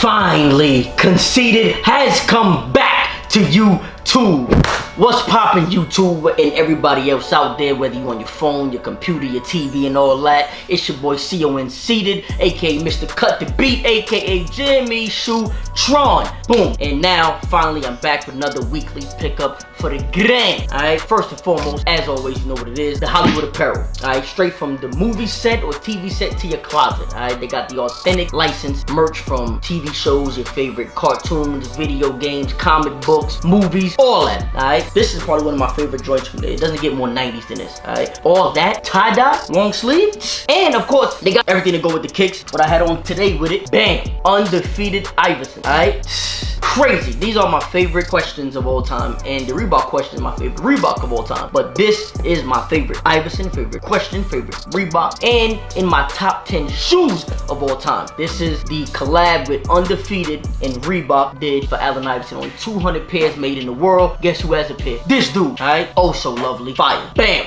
finally, Conceited has come back to YouTube. What's poppin', YouTube and everybody else out there, whether you on your phone, your computer, your TV and all that? It's your boy Conceited, aka Mr. Cut the Beat, aka Jimmy Shoe Tron. Boom. And now, finally, I'm back with another weekly pickup for the grand. Alright, first and foremost, as always, you know what it is, the Hollywood Apparel. Alright, straight from the movie set or TV set to your closet. Alright, they got the authentic licensed merch from TV shows, your favorite cartoons, video games, comic books, movies, all that. Alright, this is probably one of my favorite joints from there. It doesn't get more 90s than this. Alright, all that, tie-dye, long sleeve, and of course, they got everything to go with the kicks. What I had on today with it, bam, undefeated Iverson. Alright, crazy. These are my favorite questions of all time, and the Reebok question is my favorite Reebok of all time. But this is my favorite Iverson, favorite question, favorite Reebok, and in my top 10 shoes of all time. This is the collab with Undefeated and Reebok did for Allen Iverson. Only 200 pairs made in the world. Guess who has a pair? This dude. Alright, oh so lovely. Fire. Bam.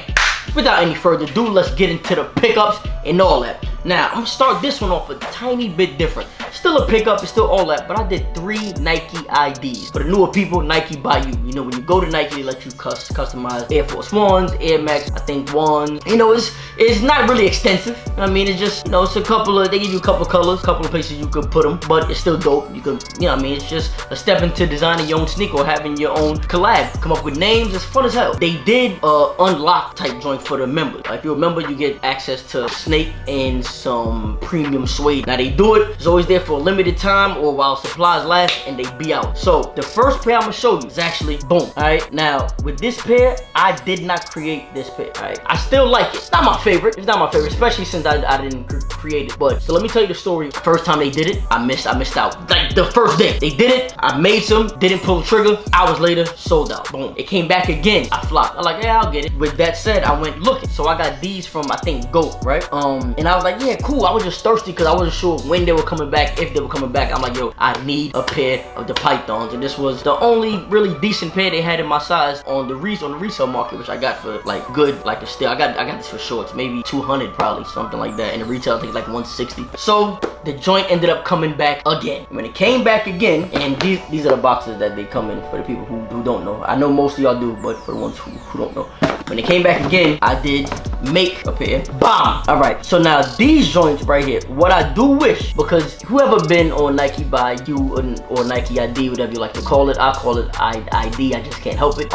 Without any further ado, let's get into the pickups and all that. Now, I'm gonna start this one off a tiny bit different. Still a pickup, it's still all that, but I did 3 Nike IDs. For the newer people, Nike by you. You know, when you go to Nike, they let you customize Air Force Ones, Air Max, I think ones. You know, it's not really extensive. I mean, it's just, you know, it's a couple of, they give you a couple of colors, a couple of places you could put them, but it's still dope. You could, you know what I mean, it's just a step into designing your own sneaker or having your own collab. Come up with names, it's fun as hell. They did unlock type joint for the members. If you remember, you get access to Snake and some premium suede. Now they do it, it's always there for a limited time or while supplies last, and they be out. So the first pair I'm gonna show you is actually boom. Alright, now with this pair, I did not create this pair. Alright, I still like it. It's not my favorite. It's not my favorite, especially since I didn't create it. But so let me tell you the story. First time they did it, I missed out. Like the first day they did it, I made some, didn't pull the trigger. Hours later, sold out. Boom. It came back again. I flopped. I'm like, yeah, I'll get it. With that said, I went looking. So I got these from, I think, GOAT, right? And I was like, yeah, cool. I was just thirsty because I wasn't sure when they were coming back, if they were coming back. I'm like, yo, I need a pair of the Pythons. And this was the only really decent pair they had in my size on the resale market, which I got for like good, like a steal. I got this for shorts, maybe 200 probably, something like that. And the retail I think like 160. So the joint ended up coming back again. When it came back again, and these are the boxes that they come in for the people who don't know. I know most of y'all do, but for the ones who don't know. When it came back again, I did make a pair. Bomb! Alright, so now these joints right here, what I do wish, because whoever been on Nike by you or Nike ID, whatever you like to call it, I call it ID, I just can't help it.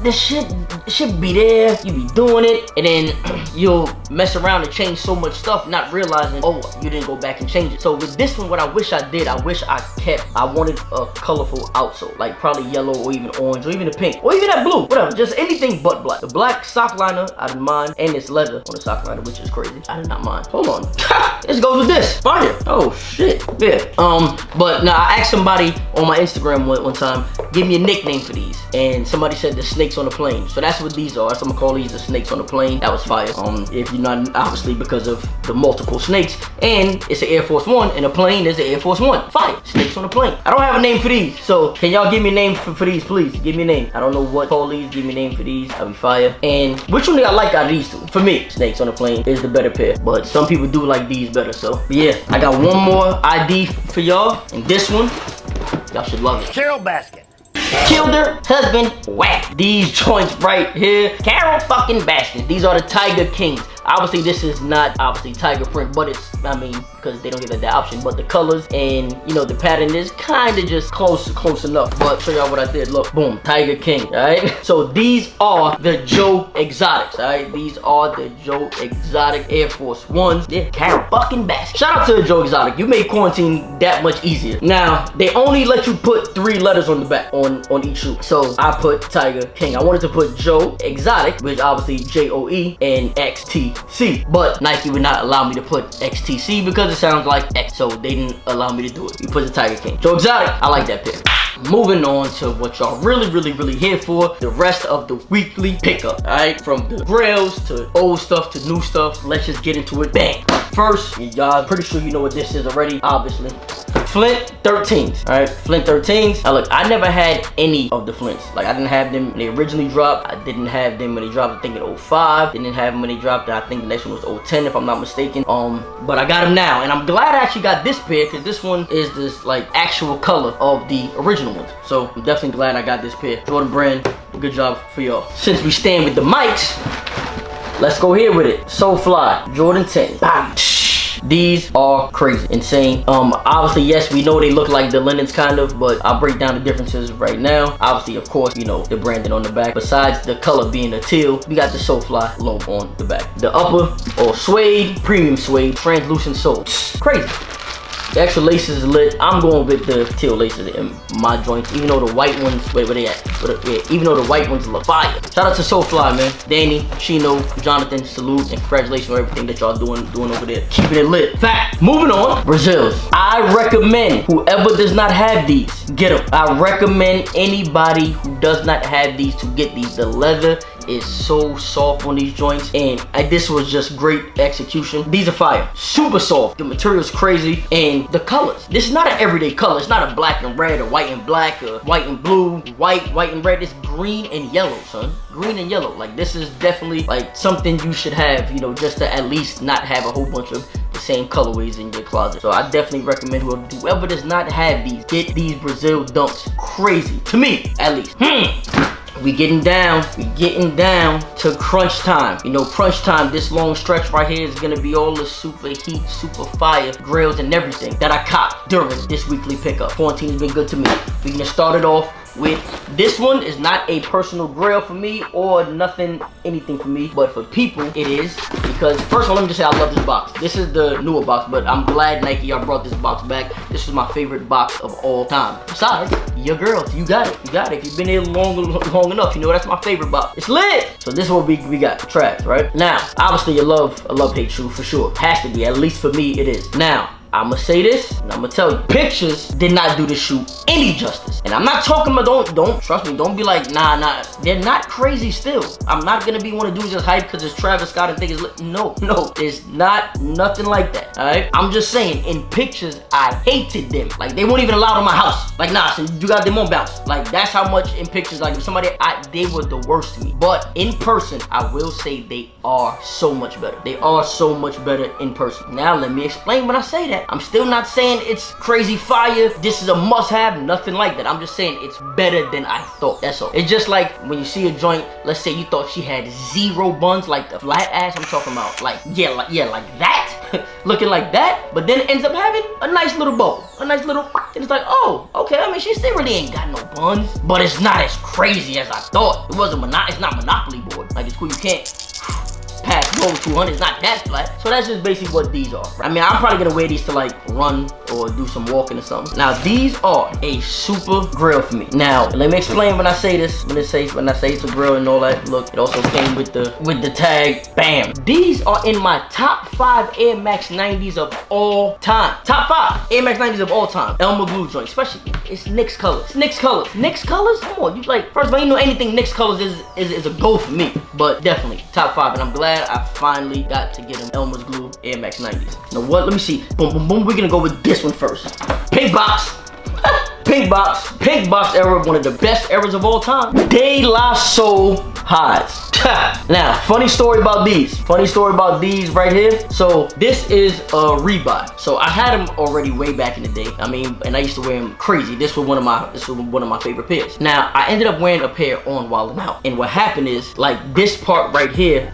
This shit be there, you be doing it, and then you'll mess around and change so much stuff, not realizing, oh, you didn't go back and change it. So with this one, what I wish I did, I wanted a colorful outsole, like probably yellow or even orange or even a pink or even that blue, whatever, just anything but black. The black sock liner, I didn't mind, and it's leather on the sock liner, which is crazy. I did not mind. Hold on. This goes with this. Fire. Oh shit. Yeah. But now I asked somebody on my Instagram one time, give me a nickname for these, and somebody said the snakes on the plane. So that's what these are. So I'm gonna call these the snakes on the plane. That was fire. If you're not, obviously because of the multiple snakes, and it's an Air Force One, and a plane is an Air Force One. Fire. Snakes on the plane. I don't have a name for these, so can y'all give me a name for these, please? Give me a name. I don't know what call these. Give me a name for these. I'll be fire. And which one do I like out of these two? For me, snakes on the plane is the better pair, but some people do like these better. So but yeah, I got one more ID for y'all, and this one, y'all should love it. Carol Baskin. Killed her husband, whack. These joints right here, Carol fucking Baskin. These are the Tiger Kings. Obviously, this is not obviously tiger print, but it's, I mean, because they don't give it that option. But the colors and, you know, the pattern is kind of just close enough. But show y'all what I did. Look, boom, Tiger King, all right? So these are the Joe Exotics, all right? These are the Joe Exotic Air Force Ones. Yeah, Carol fucking Baskin. Shout out to the Joe Exotic. You made quarantine that much easier. Now, they only let you put 3 letters on the back, on each shoe. So I put Tiger King. I wanted to put Joe Exotic, which obviously J-O-E and XTC. But Nike would not allow me to put XTC because it sounds like X. So they didn't allow me to do it. You put the Tiger King. Joe Exotic, I like that pair. Moving on to what y'all really here for, the rest of the weekly pickup. Alright, from the grails to old stuff to new stuff. Let's just get into it. Bang. First, y'all pretty sure you know what this is already, obviously. Flint 13s. All right, Flint 13s. Now look, I never had any of the Flints. Like, I didn't have them when they originally dropped. I didn't have them when they dropped, I think, in 05. Didn't have them when they dropped, I think the next one was 010, if I'm not mistaken. But I got them now, and I'm glad I actually got this pair, because this one is this, like, actual color of the original ones. So I'm definitely glad I got this pair. Jordan Brand, good job for y'all. Since we stand with the mics, let's go here with it. So fly, Jordan 10. Bam. These are crazy, insane. Obviously, yes, we know they look like the linens kind of, but I'll break down the differences right now. Obviously, of course, you know, the branding on the back. Besides the color being a teal, we got the SoFly logo on the back. The upper, all suede, premium suede, translucent sole. Crazy. The extra laces is lit. I'm going with the teal laces in my joints, even though the white ones, wait, where they at? Even though the white ones look fire. Shout out to SoFly, man. Danny, Chino, Jonathan, salute, and congratulations on everything that y'all doing over there. Keeping it lit. Fact. Moving on, Brazils. I recommend whoever does not have these, get them. I recommend anybody who does not have these to get these. The leather is so soft on these joints, and this was just great execution. These are fire, super soft. The material's crazy, and the colors. This is not an everyday color. It's not a black and red or white and black or white and blue, white and red. It's green and yellow, son. Green and yellow. Like, this is definitely like something you should have, you know, just to at least not have a whole bunch of the same colorways in your closet. So I definitely recommend whoever does not have these, get these Brazil dunks. Crazy, to me at least. We getting down to crunch time. You know, crunch time, this long stretch right here is gonna be all the super heat, super fire grails and everything that I copped during this weekly pickup. Quarantine has been good to me. We're gonna start it off with this one. Is not a personal grail for me or anything for me, but for people it is, because first of all, let me just say I love this box. This is the newer box, but I'm glad Nike y'all brought this box back. This is my favorite box of all time. Besides, your girl, you got it. If you've been here long enough, you know that's my favorite box. It's lit. So this is what we got, trash, right? Now, obviously a love-hate shoe for sure. Has to be, at least for me it is. Now, I'ma say this, and I'ma tell you, pictures did not do the shoe any justice. And I'm not talking about, don't trust me, don't be like, nah, they're not crazy still. I'm not gonna be one of dudes just hype because it's Travis Scott and think it's lit. No, it's not nothing like that, all right? I'm just saying, in pictures, I hated them. Like, they weren't even allowed in my house. Like, nah, so you got them on bounce. Like, that's how much in pictures, like, if somebody, they were the worst to me. But in person, I will say they are so much better. They are so much better in person. Now, let me explain when I say that. I'm still not saying it's crazy fire, this is a must-have, nothing like that. I'm just saying it's better than I thought, that's all. It's just like when you see a joint, let's say you thought she had 0 buns, like the flat ass I'm talking about. Like, yeah, like that, looking like that, but then it ends up having a nice little bow, and it's like, oh, okay, I mean, she still really ain't got no buns, but it's not as crazy as I thought. It wasn't it's not Monopoly board. Like, it's cool, you can't pass gold 200, it's not that flat. So that's just basically what these are. I mean, I'm probably gonna wear these to like run or do some walking or something. Now, these are a super grail for me. Now, let me explain when I say this, when I say it's a grail and all that. Look, it also came with the tag, bam. These are in my top 5 Air Max 90s of all time. Top 5 Air Max 90s of all time. Elmer Glue joint, especially, it's Knicks colors. Knicks colors, come on, you like, first of all, you know anything Knicks colors is a go for me, but definitely top 5, and I'm glad I finally got to get them Elmer's Glue Air Max 90s. Now what, let me see, boom, we're gonna go with this one first. Pink box. Pink box era, one of the best eras of all time. De La Soul highs. Now, funny story about these right here. So this is a rebuy. So I had them already way back in the day. I mean, and I used to wear them crazy. This was one of my favorite pairs. Now, I ended up wearing a pair on Wildin' Out. And what happened is, like, this part right here,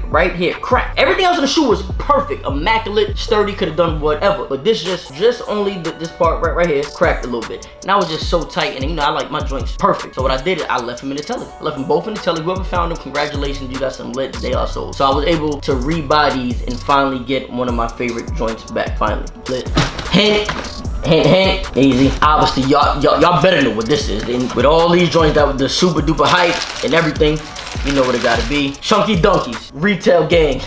right here, cracked. Everything else in the shoe was perfect, immaculate, sturdy, could have done whatever. But this just only this part right here cracked a little bit. And I was just so tight, and you know, I like my joints perfect. So what I did is I left them in the telly. I left them both in the telly. Whoever found them, congratulations, you got some lit De La Soul. So I was able to rebuy these and finally get one of my favorite joints back, finally. Lit. Hint, easy. Obviously, y'all better know what this is. And with all these joints that with the super duper hype and everything, you know what it gotta be. Chunky Dunkies, Retail Gang.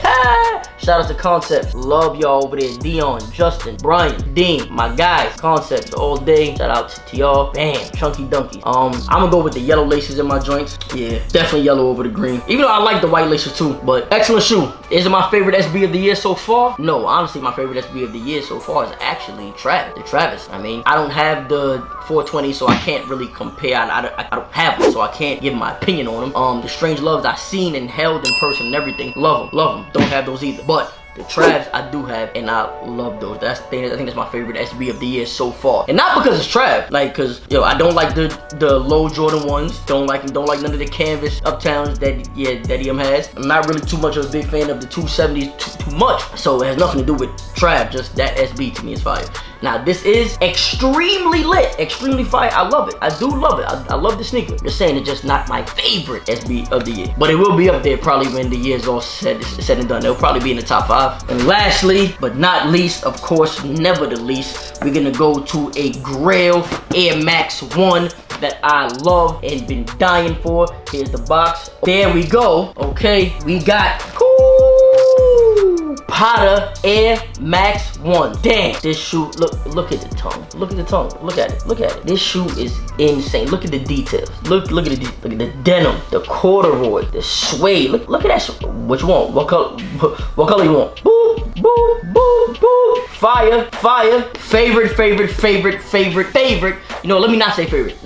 Shout out to Concepts. Love y'all over there. Dion, Justin, Brian, Dean, my guys. Concepts all day. Shout out to y'all. Bam, chunky dunkies. I'm gonna go with the yellow laces in my joints. Yeah, definitely yellow over the green. Even though I like the white laces too, but excellent shoe. Is it my favorite SB of the year so far? No, honestly, my favorite SB of the year so far is actually the Travis. I mean, I don't have the 420, so I can't really compare. I don't have one, so I can't give my opinion on them. The Strange Loves I seen and held in person and everything. Love them. Don't have those either. But the Travs I do have, and I love those. I think that's my favorite SB of the year so far. And not because it's Trav, like, cause yo, I don't like the low Jordan ones. Don't like none of the canvas uptowns that has. I'm not really too much of a big fan of the 270s too much. So it has nothing to do with Trav. Just that SB to me is fire. Now this is extremely lit, extremely fire. I love it. I do love it. I love the sneaker. Just saying it's just not my favorite SB of the year, but it will be up there probably when the year's all said and done. It'll probably be in the top 5. And lastly, but not least, of course, never the least, we're gonna go to a Grail Air Max 1 that I love and been dying for. Here's the box. There we go. Okay, we got Potter Air Max 1. Damn, this shoe, look at the tongue. Look at the tongue. Look at it. This shoe is insane. Look at the details. Look at the denim, the corduroy, the suede. Look at that. What you want? What color you want? Boop, boop, boop, boop. Fire. Favorite. You know, let me not say favorite.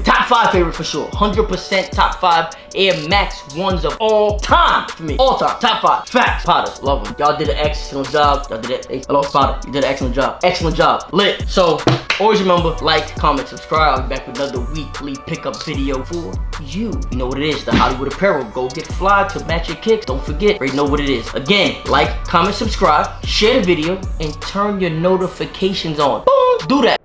Top 5 favorite for sure. 100% top 5 Air Max 1s of all time for me. All time. Top 5. Facts. Potter. Love them. Y'all did an excellent job. Hello, Potter. You did an excellent job. Excellent job. Lit. So, always remember, like, comment, subscribe. I'll be back with another weekly pickup video for you. You know what it is. The Hollywood Apparel. Go get fly to match your kicks. Don't forget. Already know what it is. Again, like, comment, subscribe, share the video, and turn your notifications on. Boom. Do that.